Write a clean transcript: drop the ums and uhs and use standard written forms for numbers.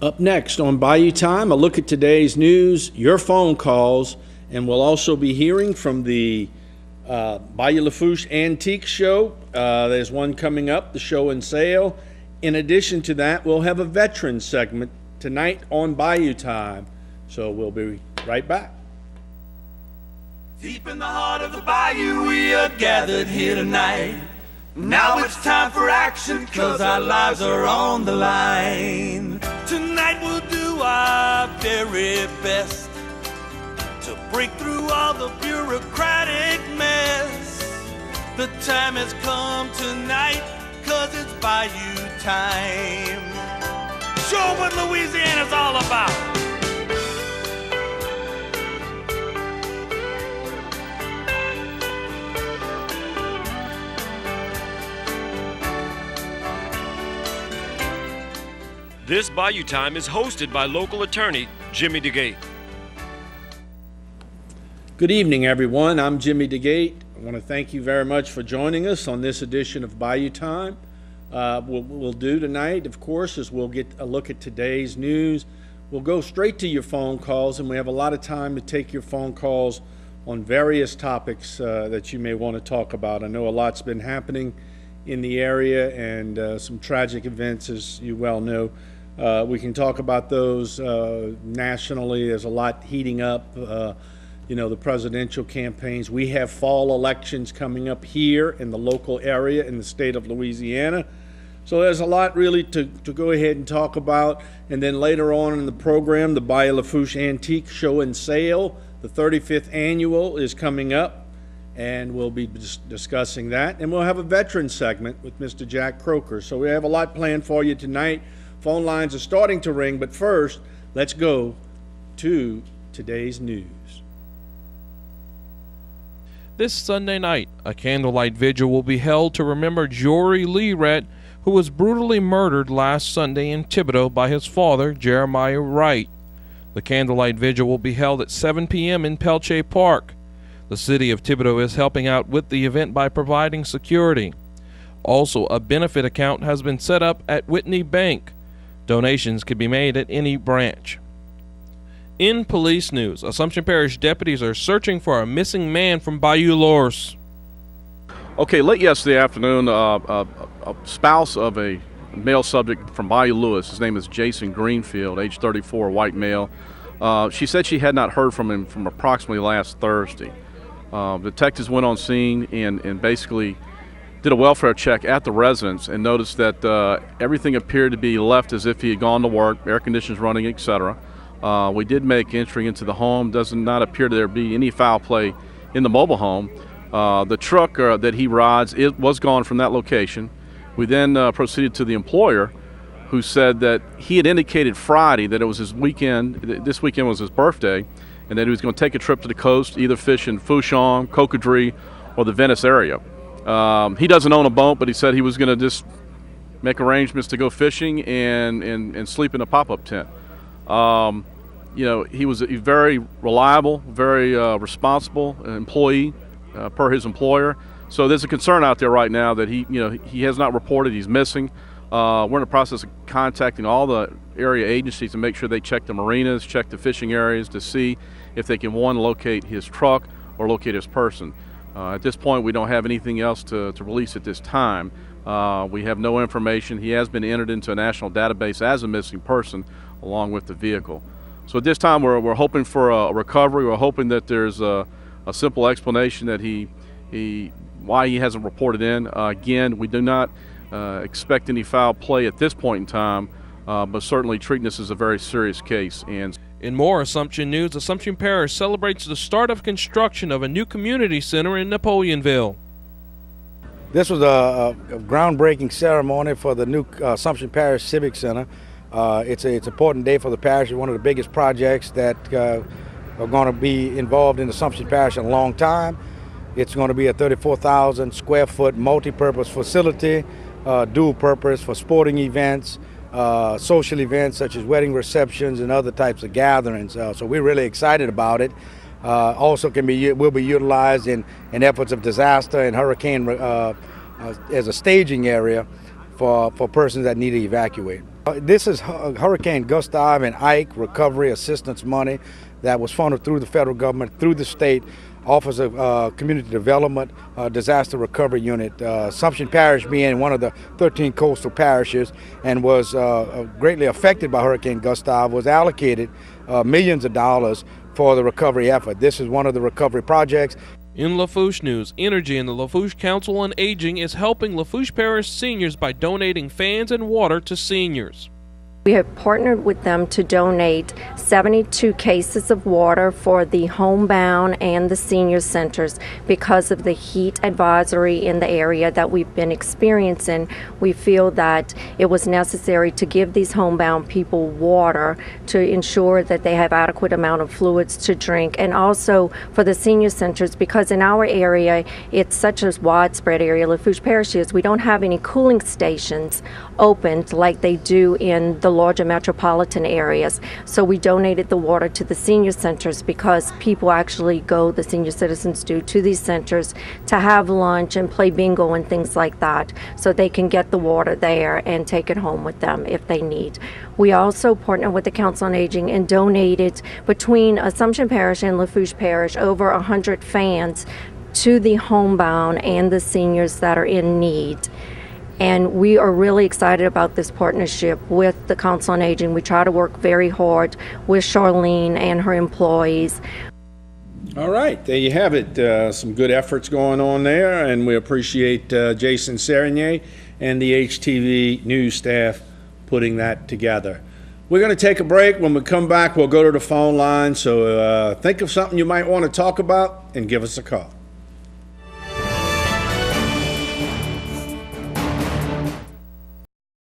Up next on Bayou Time, a look at today's news, your phone calls, and we'll also be hearing from the Bayou L'Ourse Antique Show. There's one coming up, the show and sale. In addition to that, we'll have a veteran segment tonight on Bayou Time. So we'll be right back. Deep in the heart of the bayou, we are gathered here tonight. Now it's time for action, 'cause our lives are on the line. Tonight we'll do our very best to break through all the bureaucratic mess. The time has come tonight, 'cause it's Bayou Time. Show 'em what Louisiana's all about. This Bayou Time is hosted by local attorney Jimmy Dagate. Good evening, everyone. I'm Jimmy Dagate. I want to thank you very much for joining us on this edition of Bayou Time. What we'll do tonight, of course, is we'll get a look at today's news. We'll go straight to your phone calls, and we have a lot of time to take your phone calls on various topics that you may want to talk about. I know a lot's been happening in the area and some tragic events, as you well know. We can talk about those nationally. There's a lot heating up, the presidential campaigns. We have fall elections coming up here in the local area in the state of Louisiana. So there's a lot really to go ahead and talk about. And then later on in the program, the Bayou L'Ourse Antique Show and Sale, the 35th annual is coming up, and we'll be discussing that. And we'll have a veteran segment with Mr. Jack Croker. So we have a lot planned for you tonight. Phone lines are starting to ring, but first, let's go to today's news. This Sunday night, a candlelight vigil will be held to remember Jori Lirette, who was brutally murdered last Sunday in Thibodaux by his father, Jeremiah Wright. The candlelight vigil will be held at 7 p.m. in Pelche Park. The city of Thibodaux is helping out with the event by providing security. Also, a benefit account has been set up at Whitney Bank. Donations can be made at any branch. In police news, Assumption Parish deputies are searching for a missing man from Bayou L'Ourse. Okay, late yesterday afternoon, a spouse of a male subject from Bayou L'Ourse, his name is Jason Greenfield, age 34, white male. She said she had not heard from him from approximately last Thursday. Detectives went on scene and basically did a welfare check at the residence and noticed that everything appeared to be left as if he had gone to work, air conditioners running, etc. We did make entry into the home. Does not appear to there be any foul play in the mobile home. The truck that he rides, it was gone from that location. We then proceeded to the employer, who said that he had indicated Friday that it was his weekend, this weekend was his birthday, and that he was going to take a trip to the coast, either fish in Fouchon, Cocodrie, or the Venice area. He doesn't own a boat, but he said he was going to just make arrangements to go fishing and sleep in a pop-up tent. He was a very reliable, very responsible employee per his employer. So there's a concern out there right now that he has not reported he's missing. We're in the process of contacting all the area agencies to make sure they check the marinas, check the fishing areas to see if they can, one, locate his truck or locate his person. At this point, we don't have anything else to release at this time. We have no information. He has been entered into a national database as a missing person along with the vehicle. So at this time, we're hoping for a recovery. We're hoping that there's a simple explanation that why he hasn't reported in. Again, we do not expect any foul play at this point in time, but certainly treating this as a very serious case. And in more Assumption news, Assumption Parish celebrates the start of construction of a new community center in Napoleonville. This was a groundbreaking ceremony for the new Assumption Parish Civic Center. It's an important day for the parish. It's one of the biggest projects that are going to be involved in Assumption Parish in a long time. It's going to be a 34,000 square foot multi-purpose facility, dual purpose for sporting events, social events such as wedding receptions and other types of gatherings. So we're really excited about it. Also will be utilized in efforts of disaster and hurricane as a staging area for persons that need to evacuate. This is Hurricane Gustav and Ike recovery assistance money that was funded through the federal government, through the state Office of Community Development Disaster Recovery Unit. Assumption Parish being one of the 13 coastal parishes and was greatly affected by Hurricane Gustav, was allocated millions of dollars for the recovery effort. This is one of the recovery projects. In Lafourche news, Energy and the Lafourche Council on Aging is helping Lafourche Parish seniors by donating fans and water to seniors. We have partnered with them to donate 72 cases of water for the homebound and the senior centers because of the heat advisory in the area that we've been experiencing. We feel that it was necessary to give these homebound people water to ensure that they have adequate amount of fluids to drink, and also for the senior centers, because in our area, it's such a widespread area, Lafourche Parish is, we don't have any cooling stations opened like they do in the larger metropolitan areas. So we donated the water to the senior centers because people actually go, the senior citizens do, to these centers to have lunch and play bingo and things like that, so they can get the water there and take it home with them if they need. We also partnered with the Council on Aging and donated between Assumption Parish and Lafourche Parish over 100 fans to the homebound and the seniors that are in need. And we are really excited about this partnership with the Council on Aging. We try to work very hard with Charlene and her employees. All right, there you have it. Some good efforts going on there, and we appreciate Jason Serenier and the HTV news staff putting that together. We're going to take a break. When we come back, we'll go to the phone line. So think of something you might want to talk about and give us a call.